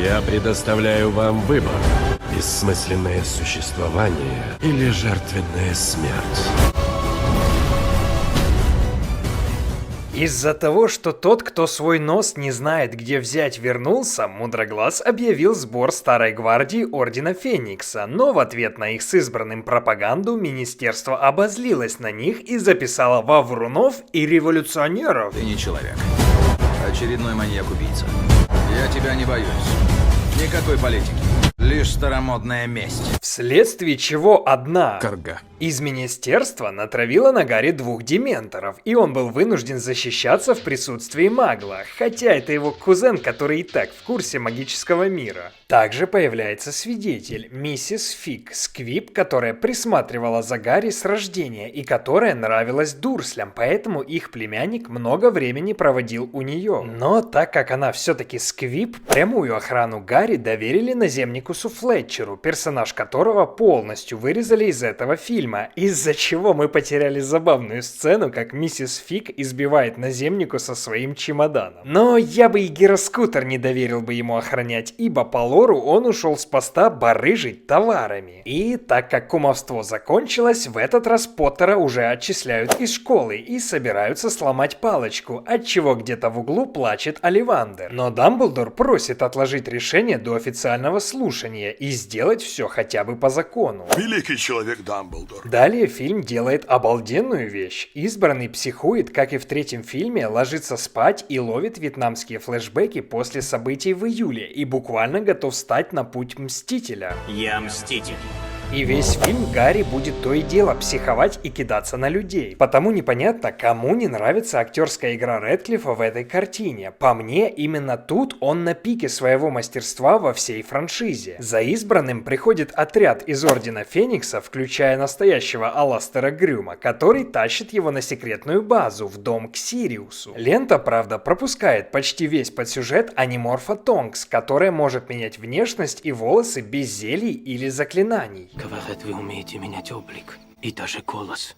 Я предоставляю вам выбор. Бессмысленное существование или жертвенная смерть. Из-за того, что тот, кто свой нос не знает, где взять, вернулся, Мудроглаз объявил сбор Старой Гвардии Ордена Феникса, но в ответ на их с избранным пропаганду министерство обозлилось на них и записало во врунов и революционеров. Ты не человек. Очередной маньяк-убийца. Я тебя не боюсь. Никакой политики. Лишь старомодная месть. Вследствие чего одна Карга. из министерства натравила на Гарри 2 дементоров, и он был вынужден защищаться в присутствии Магла, хотя это его кузен, который и так в курсе магического мира. Также появляется свидетель, миссис Фиг, Сквиб, которая присматривала за Гарри с рождения и которая нравилась Дурслям, поэтому их племянник много времени проводил у нее. Но так как она все-таки Сквиб, прямую охрану Гарри доверили наземникусу Флетчеру, персонаж которого полностью вырезали из этого фильма, из-за чего мы потеряли забавную сцену, как миссис Фиг избивает наземникуса своим чемоданом. Но я бы и гироскутер не доверил бы ему охранять, ибо по лору он ушел с поста барыжить товарами. И так как кумовство закончилось, в этот раз Поттера уже отчисляют из школы и собираются сломать палочку, отчего где-то в углу плачет Оливандер. Но Дамблдор просит отложить решение до официального слушания и сделать все хотя бы по закону. Великий человек Дамблдор. Далее фильм делает обалденную вещь. Избранный психует, как и в 3-м фильме, ложится спать и ловит вьетнамские флешбеки после событий в июле и буквально готов встать на путь Мстителя. Я Мститель. И весь фильм Гарри будет то и дело психовать и кидаться на людей. Потому непонятно, кому не нравится актерская игра Рэдклиффа в этой картине. По мне, именно тут он на пике своего мастерства во всей франшизе. За избранным приходит отряд из Ордена Феникса, включая настоящего Аластера Грюма, который тащит его на секретную базу в дом к Сириусу. Лента, правда, пропускает почти весь подсюжет Аниморфа Тонкс, которая может менять внешность и волосы без зелий или заклинаний. Говорят, вы умеете менять облик. И даже голос.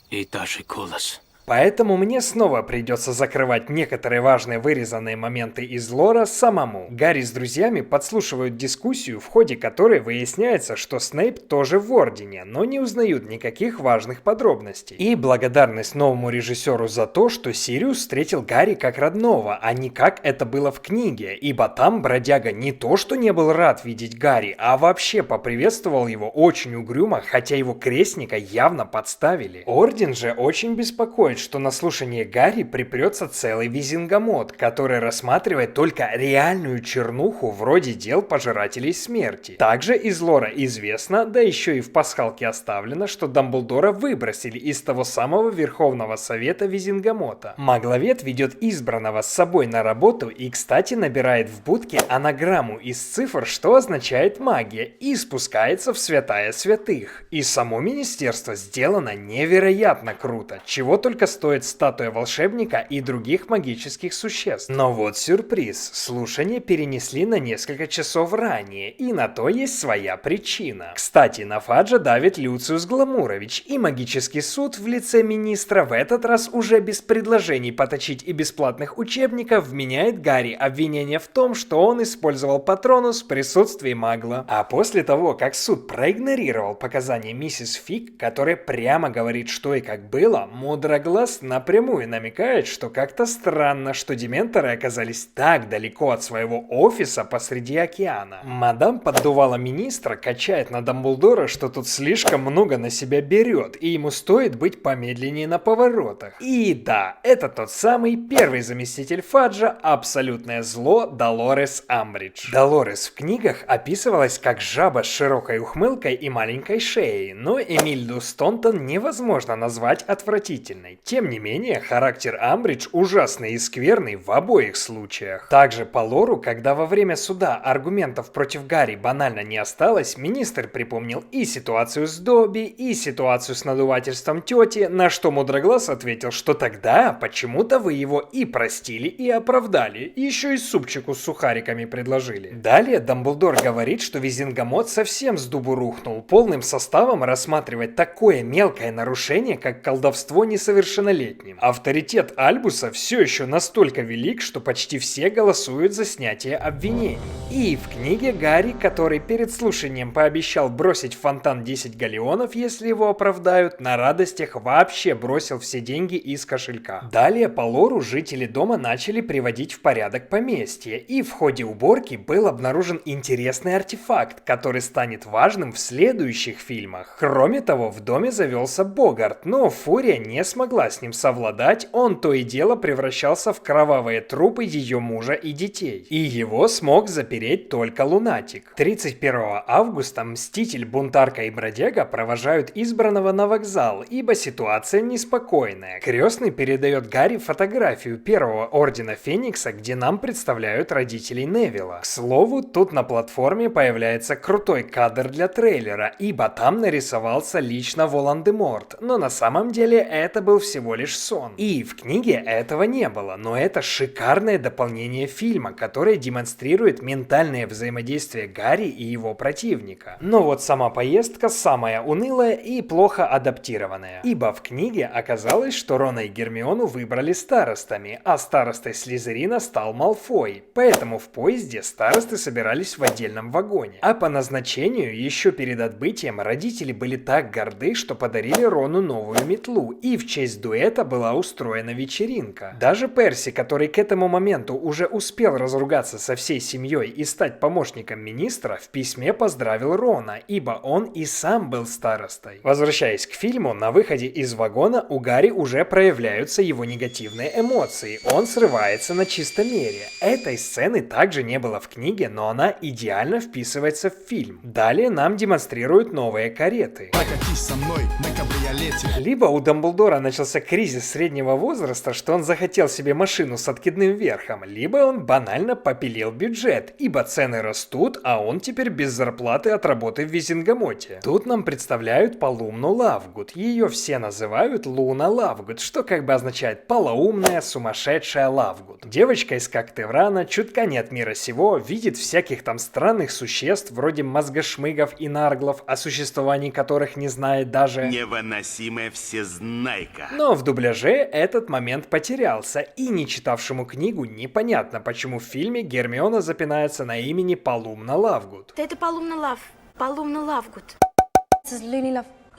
И даже голос. Поэтому мне снова придется закрывать некоторые важные вырезанные моменты из лора самому. Гарри с друзьями подслушивают дискуссию, в ходе которой выясняется, что Снейп тоже в Ордене, но не узнают никаких важных подробностей. И благодарность новому режиссеру за то, что Сириус встретил Гарри как родного, а не как это было в книге, ибо там бродяга не то что не был рад видеть Гарри, а вообще поприветствовал его очень угрюмо, хотя его крестника явно подставили. Орден же очень беспокоит, что на слушание Гарри припрется целый визингомот, который рассматривает только реальную чернуху вроде дел пожирателей смерти. Также из лора известно, да еще и в пасхалке оставлено, что Дамблдора выбросили из того самого Верховного Совета Визингомота. Магловед ведет избранного с собой на работу и, кстати, набирает в будке анаграмму из цифр, что означает магия, и спускается в святая святых. И само министерство сделано невероятно круто, чего только стоит статуя волшебника и других магических существ. Но вот сюрприз. Слушание перенесли на несколько часов ранее, и на то есть своя причина. Кстати, на Фаджа давит Люциус Гламурович, и магический суд в лице министра в этот раз уже без предложений поточить и бесплатных учебников вменяет Гарри обвинение в том, что он использовал Патронус в присутствии Магла. А после того, как суд проигнорировал показания миссис Фиг, которая прямо говорит, что и как было, Мудроглаз напрямую намекает, что как-то странно, что дементоры оказались так далеко от своего офиса посреди океана. Мадам поддувала министра, качает на Дамблдора, что тут слишком много на себя берет, и ему стоит быть помедленнее на поворотах. И да, это тот самый первый заместитель Фаджа, абсолютное зло Долорес Амбридж. Долорес в книгах описывалась как жаба с широкой ухмылкой и маленькой шеей, но Эмильду Стонтон невозможно назвать отвратительной. Тем не менее, характер Амбридж ужасный и скверный в обоих случаях. Также по лору, когда во время суда аргументов против Гарри банально не осталось, министр припомнил и ситуацию с Добби, и ситуацию с надувательством тети, на что Мудроглаз ответил, что тогда почему-то вы его и простили, и оправдали, и еще и супчику с сухариками предложили. Далее Дамблдор говорит, что Визингомот совсем с дубу рухнул, полным составом рассматривать такое мелкое нарушение, как колдовство несовершеннолетних несовершеннолетним. Авторитет Альбуса все еще настолько велик, что почти все голосуют за снятие обвинений. И в книге Гарри, который перед слушанием пообещал бросить в фонтан 10 галеонов, если его оправдают, на радостях вообще бросил все деньги из кошелька. Далее по лору жители дома начали приводить в порядок поместье, и в ходе уборки был обнаружен интересный артефакт, который станет важным в следующих фильмах. Кроме того, в доме завелся Богарт, но Фурия не смогла с ним совладать, он то и дело превращался в кровавые трупы ее мужа и детей. И его смог запереть только Лунатик. 31 августа Мститель, Бунтарка и Бродяга провожают избранного на вокзал, ибо ситуация неспокойная. Крестный передает Гарри фотографию первого Ордена Феникса, где нам представляют родителей Невилла. К слову, тут на платформе появляется крутой кадр для трейлера, ибо там нарисовался лично Волан-де-Морт, но на самом деле это был всего лишь сон. И в книге этого не было, но это шикарное дополнение фильма, которое демонстрирует ментальное взаимодействие Гарри и его противника. Но вот сама поездка самая унылая и плохо адаптированная, ибо в книге оказалось, что Рона и Гермиону выбрали старостами, а старостой Слизерина стал Малфой, поэтому в поезде старосты собирались в отдельном вагоне. А по назначению, еще перед отбытием, родители были так горды, что подарили Рону новую метлу, и в честь дуэта была устроена вечеринка. Даже Перси, который к этому моменту уже успел разругаться со всей семьей и стать помощником министра, в письме поздравил Рона, ибо он и сам был старостой. Возвращаясь к фильму, на выходе из вагона у Гарри уже проявляются его негативные эмоции. Он срывается на чистомере. Этой сцены также не было в книге, но она идеально вписывается в фильм. Далее нам демонстрируют новые кареты. Прокатись со мной на кабриолете. Либо у Дамблдора начался кризис среднего возраста, что он захотел себе машину с откидным верхом, либо он банально попилил бюджет, ибо цены растут, а он теперь без зарплаты от работы в Визингамоте. Тут нам представляют Полумну Лавгуд. Ее все называют Луна Лавгуд, что как бы означает полоумная, сумасшедшая Лавгуд. Девочка из Когтеврана, чутка не от мира сего, видит всяких там странных существ, вроде мозгошмыгов и нарглов, о существовании которых не знает даже... Невыносимая всезнайка. Но в дубляже этот момент потерялся, и не читавшему книгу непонятно, почему в фильме Гермиона запинается на имени Полумна Лавгуд. Это Полумна Лавгуд.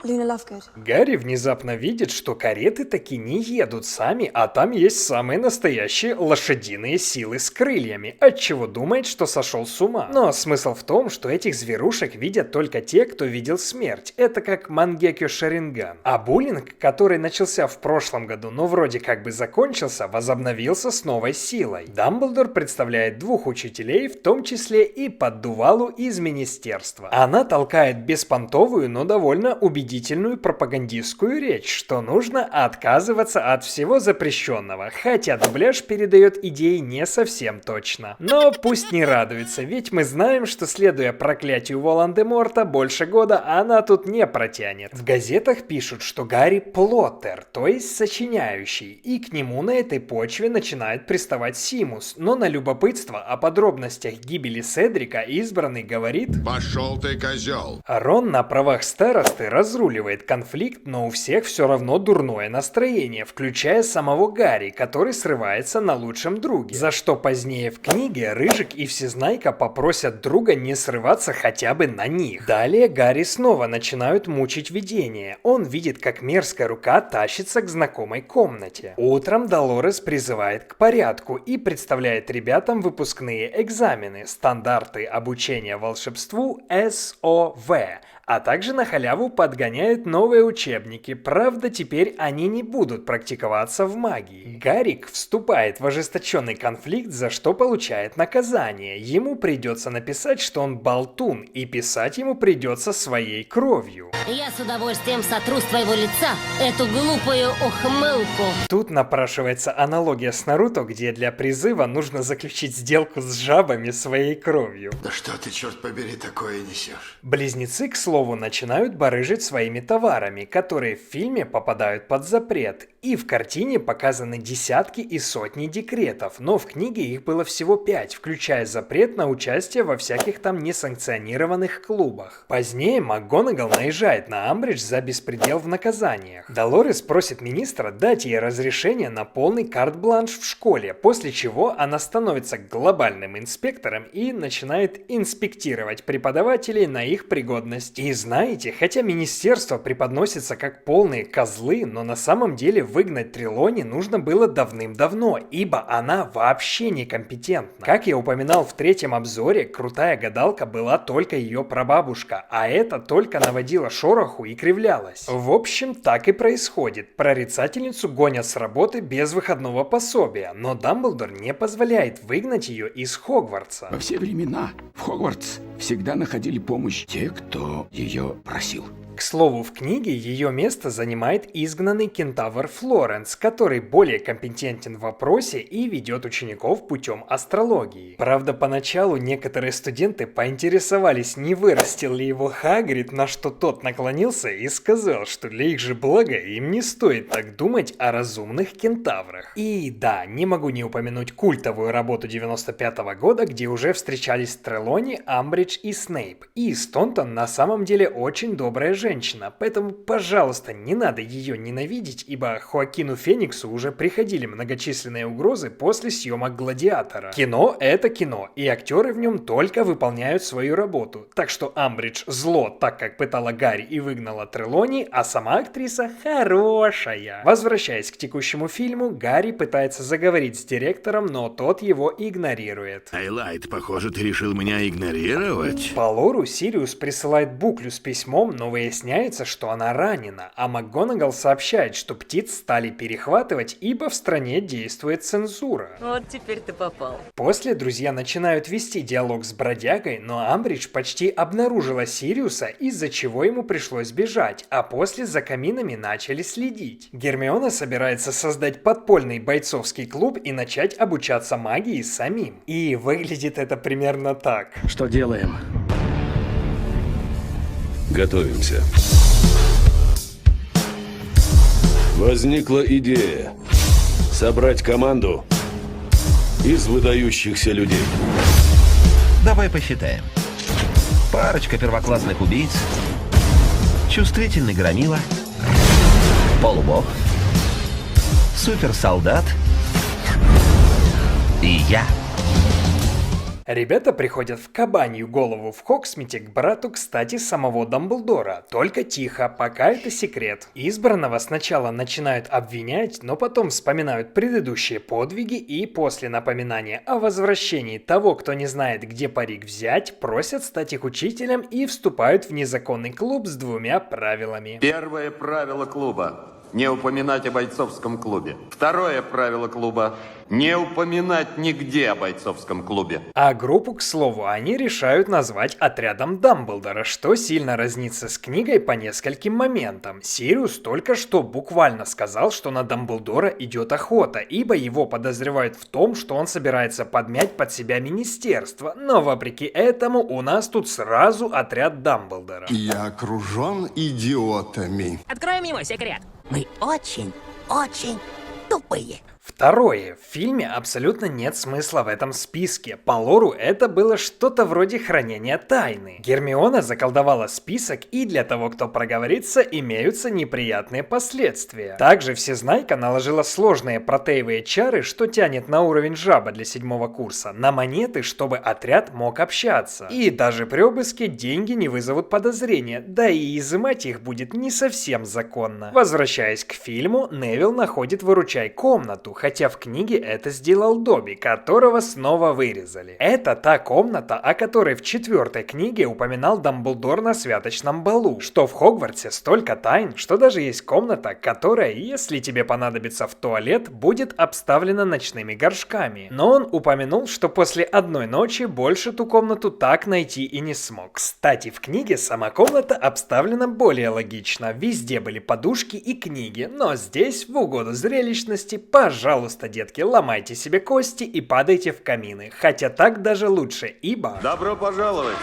Luna Lovegood. Гарри внезапно видит, что кареты таки не едут сами, а там есть самые настоящие лошадиные силы с крыльями, отчего думает, что сошел с ума. Но смысл в том, что этих зверушек видят только те, кто видел смерть. Это как Мангекё Шаринган. А буллинг, который начался в прошлом году, но вроде как бы закончился, возобновился с новой силой. Дамблдор представляет двух учителей, в том числе и поддувалу из министерства. Она толкает беспонтовую, но довольно убедительную пропагандистскую речь, что нужно отказываться от всего запрещенного, хотя дубляж передает идеи не совсем точно. Но пусть не радуется, ведь мы знаем, что следуя проклятию Волан-де-Морта, больше года она тут не протянет. В газетах пишут, что Гарри плоттер, то есть сочиняющий, и к нему на этой почве начинает приставать Симус, но на любопытство о подробностях гибели Седрика избранный говорит: Пошел ты, козел. Рон на правах старосты разруливает конфликт, но у всех все равно дурное настроение, включая самого Гарри, который срывается на лучшем друге. За что позднее в книге Рыжик и Всезнайка попросят друга не срываться хотя бы на них. Далее Гарри снова начинают мучить видения. Он видит, как мерзкая рука тащится к знакомой комнате. Утром Долорес призывает к порядку и представляет ребятам выпускные экзамены, стандарты обучения волшебству СОВ. А также на халяву подгоняет новые учебники, правда теперь они не будут практиковаться в магии. Гарик вступает в ожесточенный конфликт, за что получает наказание. Ему придется написать, что он болтун, и писать ему придется своей кровью. Я с удовольствием сотру с твоего лица эту глупую ухмылку. Тут напрашивается аналогия с Наруто, где для призыва нужно заключить сделку с жабами своей кровью. Да что ты, черт побери, такое несешь? Близнецы, к слову, начинают барыжить свои своими товарами, которые в фильме попадают под запрет. И в картине показаны десятки и сотни декретов, но в книге их было всего 5, включая запрет на участие во всяких там несанкционированных клубах. Позднее МакГонагал наезжает на Амбридж за беспредел в наказаниях. Долорес просит министра дать ей разрешение на полный карт-бланш в школе, после чего она становится глобальным инспектором и начинает инспектировать преподавателей на их пригодность. И знаете, хотя министерство преподносится как полные козлы, но на самом деле выгнать Трелони нужно было давным-давно, ибо она вообще некомпетентна. Как я упоминал в 3-м обзоре, крутая гадалка была только ее прабабушка, а это только наводило шороху и кривлялось. В общем, так и происходит. Прорицательницу гонят с работы без выходного пособия, но Дамблдор не позволяет выгнать ее из Хогвартса. Во все времена в Хогвартс всегда находили помощь те, кто ее просил. К слову, в книге ее место занимает изгнанный кентавр Флоренс, который более компетентен в вопросе и ведет учеников путем астрологии. Правда, поначалу некоторые студенты поинтересовались, не вырастил ли его Хагрид, на что тот наклонился и сказал, что для их же блага им не стоит так думать о разумных кентаврах. И да, не могу не упомянуть культовую работу 95-го года, где уже встречались Трелони, Амбридж и Снейп. И Стонтон на самом деле очень добрая женщина, поэтому, пожалуйста, не надо ее ненавидеть, ибо Хоакину Фениксу уже приходили многочисленные угрозы после съемок «Гладиатора». Кино — это кино, и актеры в нем только выполняют свою работу. Так что Амбридж зло, так как пытала Гарри и выгнала Трелони, а сама актриса хорошая. Возвращаясь к текущему фильму, Гарри пытается заговорить с директором, но тот его игнорирует. Твайлайт, похоже, ты решил меня игнорировать. По лору Сириус присылает Буклю с письмом, но выясняется, что она ранена, а МакГонагал сообщает, что птиц стали перехватывать, ибо в стране действует цензура. Вот теперь ты попал. После друзья начинают вести диалог с бродягой, но Амбридж почти обнаружила Сириуса, из-за чего ему пришлось бежать, а после за каминами начали следить. Гермиона собирается создать подпольный бойцовский клуб и начать обучаться магии самим. И выглядит это примерно так. Что делаем? Готовимся. Возникла идея собрать команду из выдающихся людей. Давай посчитаем. Парочка первоклассных убийц, чувствительный громила, полубог, суперсолдат и я. Ребята приходят в кабанью голову в Хогсмите к брату, кстати, самого Дамблдора. Только тихо, пока это секрет. Избранного сначала начинают обвинять, но потом вспоминают предыдущие подвиги и после напоминания о возвращении того, кто не знает, где парик взять, просят стать их учителем и вступают в незаконный клуб с 2 правилами. Первое правило клуба – не упоминать о бойцовском клубе. Второе правило клуба – не упоминать нигде о бойцовском клубе. А группу, к слову, они решают назвать отрядом Дамблдора, что сильно разнится с книгой по нескольким моментам. Сириус только что буквально сказал, что на Дамблдора идет охота, ибо его подозревают в том, что он собирается подмять под себя министерство. Но вопреки этому у нас тут сразу отряд Дамблдора. Я окружен идиотами. Откроем ему секрет. Мы очень тупые. Второе. В фильме абсолютно нет смысла в этом списке. По лору это было что-то вроде хранения тайны. Гермиона заколдовала список, и для того, кто проговорится, имеются неприятные последствия. Также Всезнайка наложила сложные протеевые чары, что тянет на уровень жаба для 7-го курса, на монеты, чтобы отряд мог общаться. И даже при обыске деньги не вызовут подозрения, да и изымать их будет не совсем законно. Возвращаясь к фильму, Невилл находит выручай-комнату, хотя в книге это сделал Добби, которого снова вырезали. Это та комната, о которой в 4-й книге упоминал Дамблдор на святочном балу, что в Хогвартсе столько тайн, что даже есть комната, которая, если тебе понадобится в туалет, будет обставлена ночными горшками. Но он упомянул, что после одной ночи больше ту комнату так найти и не смог. Кстати, в книге сама комната обставлена более логично, везде были подушки и книги, но здесь, в угоду зрелищности, пожалуйста, детки, ломайте себе кости и падайте в камины. Хотя так даже лучше, ибо... Добро пожаловать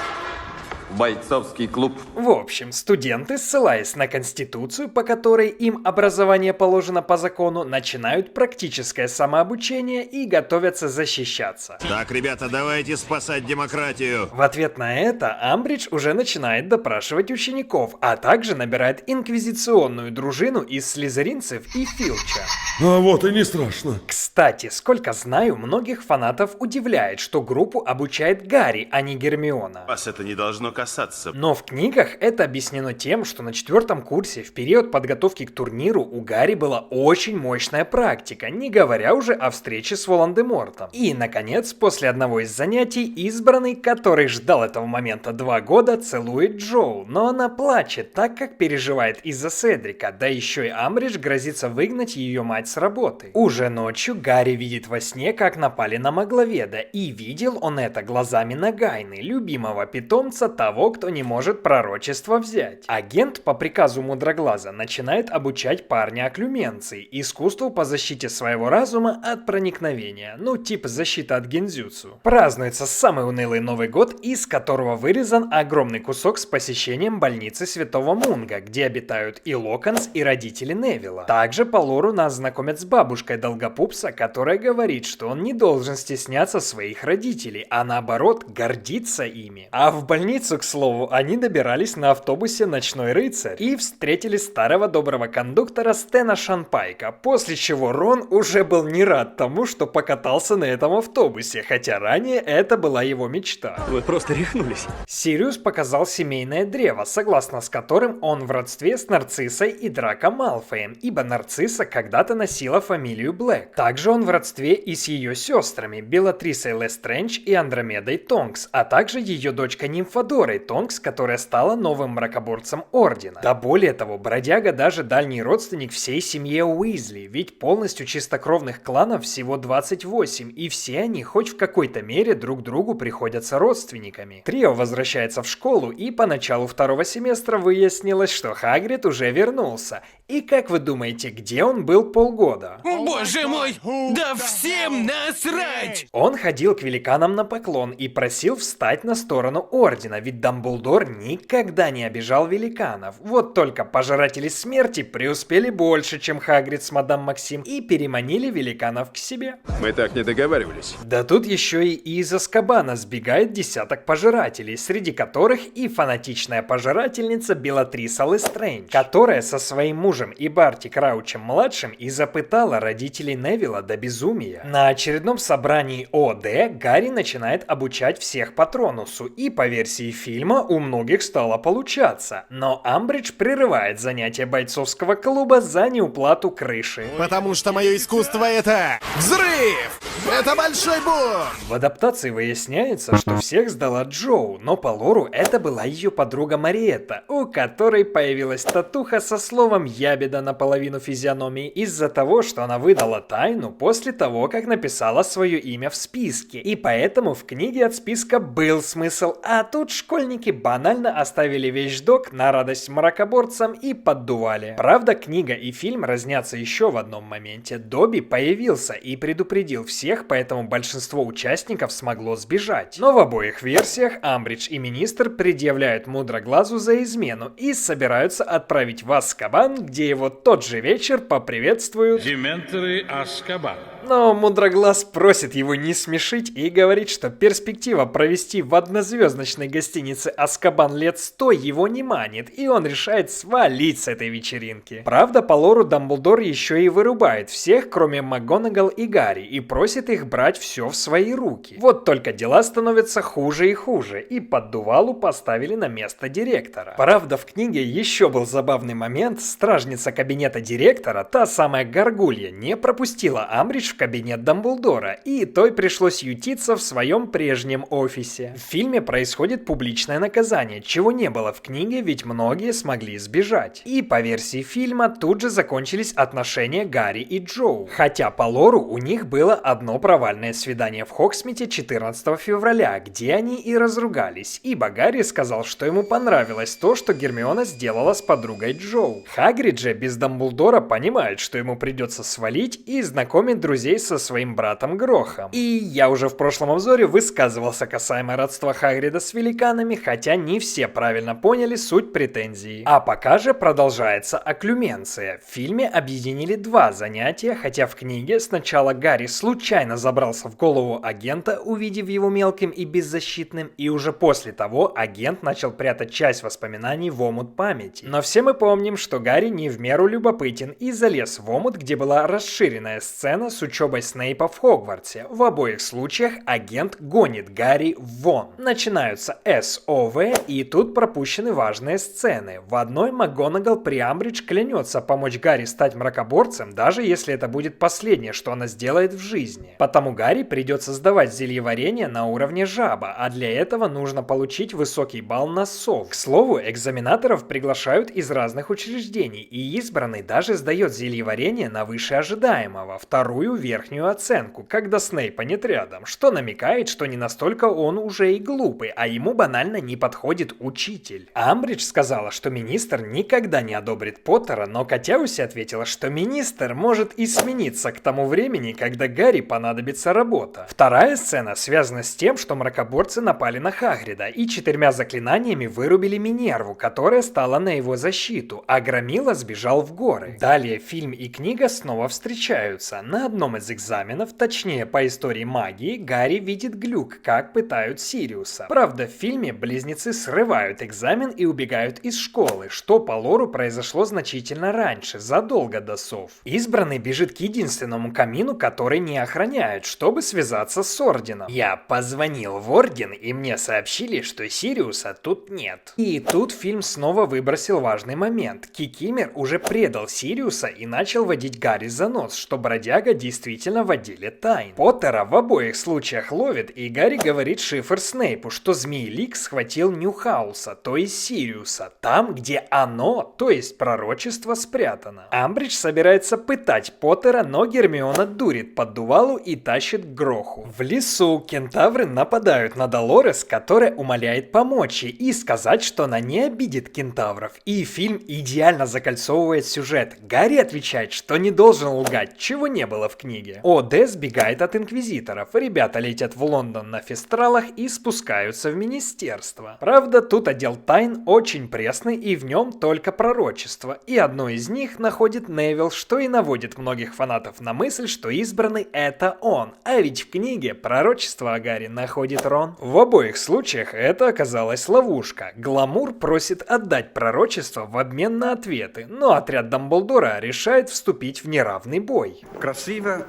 в бойцовский клуб. В общем, студенты, ссылаясь на Конституцию, по которой им образование положено по закону, начинают практическое самообучение и готовятся защищаться. Так, ребята, давайте спасать демократию. В ответ на это Амбридж уже начинает допрашивать учеников, а также набирает инквизиционную дружину из слизеринцев и Филча. А вот и не страшно. Кстати, сколько знаю, многих фанатов удивляет, что группу обучает Гарри, а не Гермиона. Вас это не должно касаться. Но в книгах это объяснено тем, что на 4-м курсе в период подготовки к турниру у Гарри была очень мощная практика, не говоря уже о встрече с Волан-де-Мортом. И, наконец, после одного из занятий, избранный, который ждал этого момента 2 года, целует Джоу, но она плачет, так как переживает из-за Седрика, да еще и Амбридж грозится выгнать ее мать с работы. Уже ночью Гарри видит во сне, как напали на Магловеда, и видел он это глазами Нагайны, любимого питомца того, кто не может пророчество взять. Агент по приказу Мудроглаза начинает обучать парня окклюменции, искусству по защите своего разума от проникновения, ну типа защита от гензюцу. Празднуется самый унылый Новый год, из которого вырезан огромный кусок с посещением больницы Святого Мунга, где обитают и Локонс, и родители Невилла. Также по лору нас знакомят с бабушкой Долгопупса, которая говорит, что он не должен стесняться своих родителей, а наоборот гордиться ими. А в больницу, к слову, они добирались на автобусе «Ночной рыцарь» и встретили старого доброго кондуктора Стена Шанпайка, после чего Рон уже был не рад тому, что покатался на этом автобусе, хотя ранее это была его мечта. Вы просто рехнулись. Сириус показал семейное древо, согласно с которым он в родстве с Нарциссой и Драко Малфоем, ибо Нарцисса когда-то носила фамилию Блэк. Также он в родстве и с ее сестрами Белатрисой Лестрендж и Андромедой Тонкс, а также ее дочкой Нимфодорой Тонкс, которая стала новым мракоборцем Ордена. Да более того, бродяга даже дальний родственник всей семье Уизли, ведь полностью чистокровных кланов всего 28, и все они хоть в какой-то мере друг другу приходятся родственниками. Трио возвращается в школу, и по началу 2-го семестра выяснилось, что Хагрид уже вернулся. И как вы думаете, где он был полгода? Боже мой, да всем насрать! Он ходил к великанам на поклон и просил встать на сторону Ордена, ведь Дамблдор никогда не обижал великанов. Вот только Пожиратели Смерти преуспели больше, чем Хагрид с мадам Максим, и переманили великанов к себе. Мы так не договаривались. Да тут еще и из Азкабана сбегает десяток пожирателей, среди которых и фанатичная пожирательница Белатриса Лестрендж, которая со своим мужем и Барти Краучем-младшим и запытала родителей Невилла до безумия. На очередном собрании ОД Гарри начинает обучать всех Патронусу, и по версии фильма у многих стало получаться. Но Амбридж прерывает занятия бойцовского клуба за неуплату крыши. Потому что мое искусство — это взрыв! Это большой бум! В адаптации выясняется, что всех сдала Джоу, но по лору это была ее подруга Мариетта, у которой появилась татуха со словом «ябеда» наполовину физиономии из-за того, что она выдала тайну после того, как написала свое имя в списке. И поэтому в книге от списка был смысл, а тут школьники банально оставили вещдок на радость мракоборцам и поддували. Правда, книга и фильм разнятся еще в одном моменте. Добби появился и предупредил всех, поэтому большинство участников смогло сбежать. Но в обоих версиях Амбридж и Министр предъявляют Мудроглазу за измену и собираются отправить в Азкабан, где его тот же вечер поприветствуют Дементоры Азкабана. Но Мудроглаз просит его не смешить и говорит, что перспектива провести в однозвездочной гостинице Азкабан лет 100 его не манит, и он решает свалить с этой вечеринки. Правда, по лору Дамблдор еще и вырубает всех, кроме МакГонагал и Гарри, и просит их брать все в свои руки. Вот только дела становятся хуже и хуже, и поддувалу поставили на место директора. Правда, в книге еще был забавный момент. Стражница кабинета директора, та самая Гаргулья, не пропустила Амбридж в кабинет Дамблдора, и той пришлось ютиться в своем прежнем офисе. В фильме происходит публичное наказание, чего не было в книге, ведь многие смогли сбежать. И по версии фильма тут же закончились отношения Гарри и Джоу. Хотя по лору у них было одно провальное свидание в Хогсмите 14 февраля, где они и разругались, ибо Гарри сказал, что ему понравилось то, что Гермиона сделала с подругой Джоу. Хагрид же без Дамблдора понимает, что ему придется свалить, и знакомит друзей со своим братом Грохом. И я уже в прошлом обзоре высказывался касаемо родства Хагрида с великанами, экранами, хотя не все правильно поняли суть претензий. А пока же продолжается окклюменция. В фильме объединили два занятия, хотя в книге сначала Гарри случайно забрался в голову агента, увидев его мелким и беззащитным, и уже после того агент начал прятать часть воспоминаний в омут памяти. Но все мы помним, что Гарри не в меру любопытен и залез в омут, где была расширенная сцена с учебой Снейпа в Хогвартсе. В обоих случаях агент гонит Гарри вон. Начинаются СОВ, и тут пропущены важные сцены. В одной МакГонагал при Амбридж клянется помочь Гарри стать мракоборцем, даже если это будет последнее, что она сделает в жизни. Потому Гарри придется сдавать зельеварение на уровне жаба, а для этого нужно получить высокий балл на СОВ. К слову, экзаменаторов приглашают из разных учреждений, и избранный даже сдает зельеварение на выше ожидаемого, вторую верхнюю оценку, когда Снейпа нет рядом, что намекает, что не настолько он уже и глупый, а ему банально не подходит учитель. Амбридж сказала, что министр никогда не одобрит Поттера, но Котяуси ответила, что министр может и смениться к тому времени, когда Гарри понадобится работа. Вторая сцена связана с тем, что мракоборцы напали на Хагрида и 4 заклинаниями вырубили Минерву, которая стала на его защиту, а Громила сбежал в горы. Далее фильм и книга снова встречаются. На одном из экзаменов, точнее по истории магии, Гарри видит глюк, как пытают Сириуса. Правда, в фильме близнецы срывают экзамен и убегают из школы, что по лору произошло значительно раньше, задолго до сов. Избранный бежит к единственному камину, который не охраняют, чтобы связаться с Орденом. Я позвонил в Орден, и мне сообщили, что Сириуса тут нет. И тут фильм снова выбросил важный момент. Кикимер уже предал Сириуса и начал водить Гарри за нос, что бродяга действительно в отделе тайн. Поттера в обоих случаях ловит, и Гарри говорит шифр Снейпу, что Змеелик схватил Ньюхауса, то есть Сириуса, там, где оно, то есть пророчество, спрятано. Амбридж собирается пытать Поттера, но Гермиона дурит поддувалу и тащит к Гроху. В лесу кентавры нападают на Долорес, которая умоляет помочь ей и сказать, что она не обидит кентавров. И фильм идеально закольцовывает сюжет. Гарри отвечает, что не должен лгать, чего не было в книге. ОД сбегает от инквизиторов. Ребята летят в Лондон на фестралах и спускаются в министерство. Правда, тут отдел тайн очень пресный, и в нем только пророчество. И одно из них находит Невилл, что и наводит многих фанатов на мысль, что избранный это он. А ведь в книге пророчество о Гарри находит Рон. В обоих случаях это оказалась ловушка. Гламур просит отдать пророчество в обмен на ответы, но отряд Дамблдора решает вступить в неравный бой. Красиво,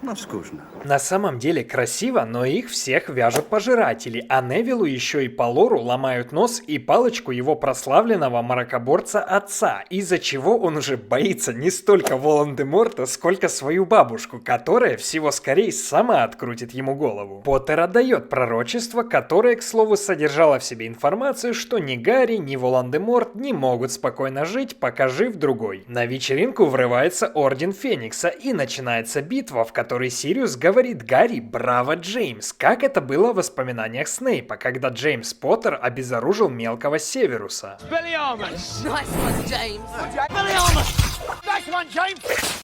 но скучно. На самом деле красиво, но их всех вяжут пожиратели, а Невиллу еще и по лору ломают нос и палочку его прославленного мракоборца отца, из-за чего он уже боится не столько Волан-де-Морта, сколько свою бабушку, которая всего скорее сама открутит ему голову. Поттер отдает пророчество, которое, к слову, содержало в себе информацию, что ни Гарри, ни Волан-де-Морт не могут спокойно жить, пока жив другой. На вечеринку врывается Орден Феникса и начинается битва, в которой Сириус говорит Гарри «Браво, Джеймс», как это было в воспоминаниях Снейпа, когда Джеймс Поттер обезоружил мелкого Северуса.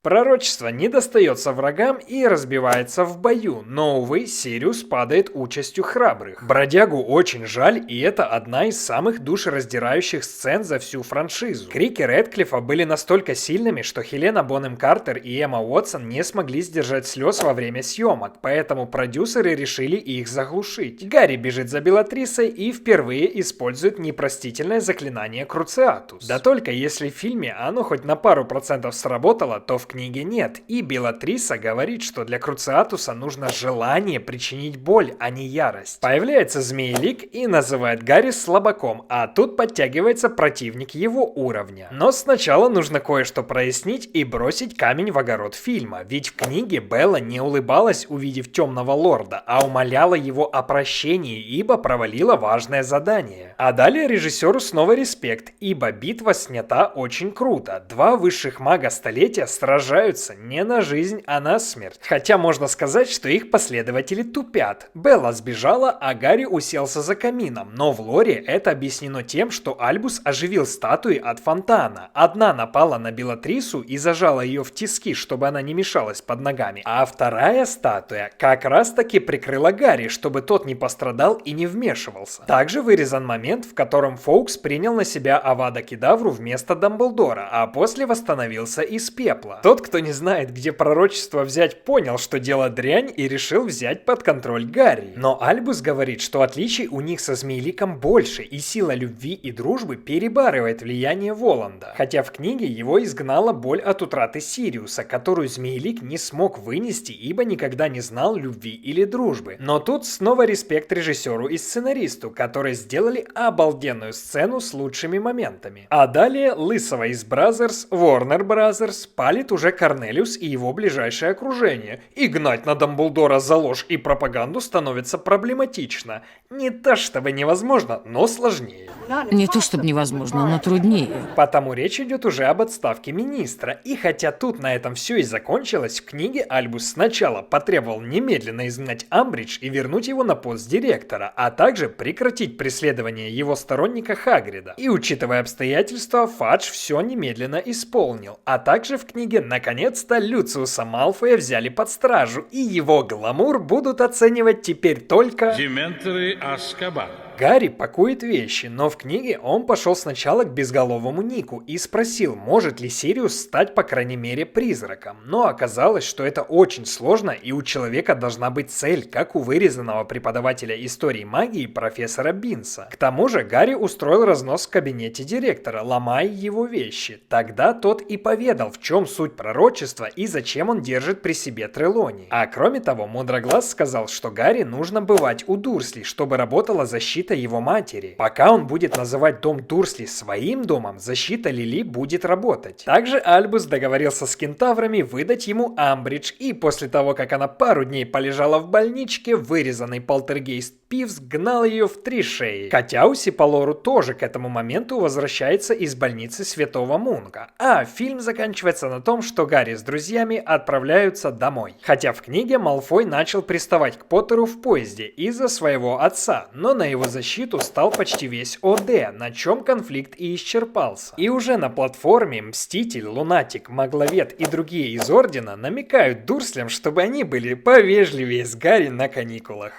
Пророчество не достается врагам и разбивается в бою, но, увы, Сириус падает участью храбрых. Бродягу очень жаль, и это одна из самых душераздирающих сцен за всю франшизу. Крики Рэдклиффа были настолько сильными, что Хелена Бонем Картер и Эмма Уотсон не смогли сдержать слез во время съемок, поэтому продюсеры решили их заглушить. Гарри бежит за Белатрисой и впервые использует непростительное заклинание Круциатус. Да только если в фильме оно хоть на пару процентов сработало, то в книге нет, и Белатриса говорит, что для Круциатуса нужно желание причинить боль, а не ярость. Появляется Змеелик и называет Гарри слабаком, а тут подтягивается противник его уровня. Но сначала нужно кое-что прояснить и бросить камень в огород фильма, ведь в книге Белла не улыбалась, увидев темного лорда, а умоляла его о прощении, ибо провалила важное задание. А далее режиссеру снова респект, ибо битва снята очень круто. Два высших высших мага столетия сражаются не на жизнь, а на смерть. Хотя можно сказать, что их последователи тупят. Белла сбежала, а Гарри уселся за камином, но в лоре это объяснено тем, что Альбус оживил статуи от фонтана. Одна напала на Белатрису и зажала ее в тиски, чтобы она не мешалась под ногами, а вторая статуя как раз таки прикрыла Гарри, чтобы тот не пострадал и не вмешивался. Также вырезан момент, в котором Фоукс принял на себя Авада Кедавру вместо Дамблдора, а после восстановился из пепла. Тот, кто не знает, где пророчество взять, понял, что дело дрянь и решил взять под контроль Гарри. Но Альбус говорит, что отличий у них со Змееликом больше, и сила любви и дружбы перебарывает влияние Воланда. Хотя в книге его изгнала боль от утраты Сириуса, которую Змеелик не смог вынести, ибо никогда не знал любви или дружбы. Но тут снова респект режиссеру и сценаристу, которые сделали обалденную сцену с лучшими моментами. А далее лысого из Бразерс, Warner Brothers, палит уже Корнелиус и его ближайшее окружение. И гнать на Дамблдора за ложь и пропаганду становится проблематично. Не то чтобы невозможно, но сложнее. Не то чтобы невозможно, но труднее. Потому речь идет уже об отставке министра. И хотя тут на этом все и закончилось, в книге Альбус сначала потребовал немедленно изгнать Амбридж и вернуть его на пост директора, а также прекратить преследование его сторонника Хагрида. И учитывая обстоятельства, Фадж все немедленно исполнил. А также в книге наконец-то Люциуса Малфоя взяли под стражу, и его гламур будут оценивать теперь только... Дементоры Азкабана. Гарри пакует вещи, но в книге он пошел сначала к безголовому Нику и спросил, может ли Сириус стать по крайней мере призраком. Но оказалось, что это очень сложно, и у человека должна быть цель, как у вырезанного преподавателя истории магии профессора Бинса. К тому же Гарри устроил разнос в кабинете директора, ломая его вещи. Тогда тот и поведал, в чем суть пророчества и зачем он держит при себе Трелони. А кроме того, Мудроглаз сказал, что Гарри нужно бывать у Дурсли, чтобы работала защита его матери. Пока он будет называть дом Дурсли своим домом, защита Лили будет работать. Также Альбус договорился с кентаврами выдать ему Амбридж, и после того, как она пару дней полежала в больничке, вырезанный полтергейст Пивз гнал ее в 3 шеи. Хотя по лору тоже к этому моменту возвращается из больницы Святого Мунка. А фильм заканчивается на том, что Гарри с друзьями отправляются домой. Хотя в книге Малфой начал приставать к Поттеру в поезде из-за своего отца, но на его защиту стал почти весь ОД, на чем конфликт и исчерпался. И уже на платформе Мститель, Лунатик, Магловед и другие из Ордена намекают Дурслям, чтобы они были повежливее с Гарри на каникулах.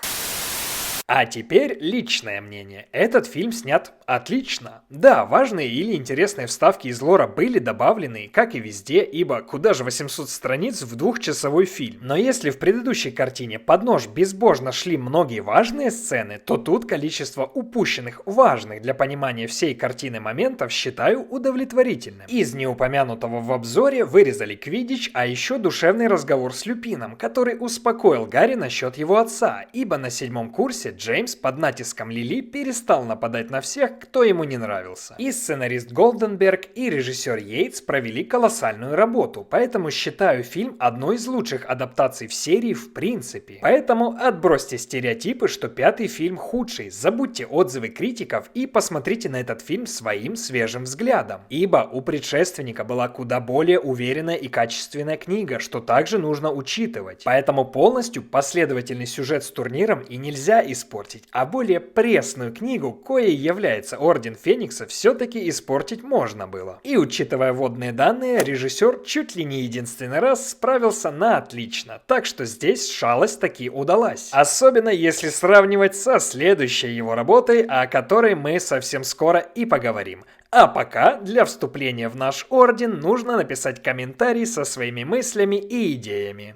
А теперь личное мнение. Этот фильм снят отлично. Да, важные или интересные вставки из лора были добавлены, как и везде, ибо куда же 800 страниц в 2-часовой фильм. Но если в предыдущей картине под нож безбожно шли многие важные сцены, то тут количество упущенных важных для понимания всей картины моментов считаю удовлетворительным. Из неупомянутого в обзоре вырезали Квиддич, а еще душевный разговор с Люпином, который успокоил Гарри насчет его отца, ибо на 7-м курсе Джеймс под натиском Лили перестал нападать на всех, кто ему не нравился. И сценарист Голденберг, и режиссер Йейтс провели колоссальную работу, поэтому считаю фильм одной из лучших адаптаций в серии в принципе. Поэтому отбросьте стереотипы, что 5-й фильм худший, забудьте отзывы критиков и посмотрите на этот фильм своим свежим взглядом. Ибо у предшественника была куда более уверенная и качественная книга, что также нужно учитывать. Поэтому полностью последовательный сюжет с турниром и нельзя испортить, а более пресную книгу, коей является Орден Феникса, все-таки испортить можно было. И учитывая вводные данные, режиссер чуть ли не единственный раз справился на отлично, так что здесь шалость таки удалась. Особенно если сравнивать со следующей его работой, о которой мы совсем скоро и поговорим. А пока для вступления в наш орден нужно написать комментарий со своими мыслями и идеями.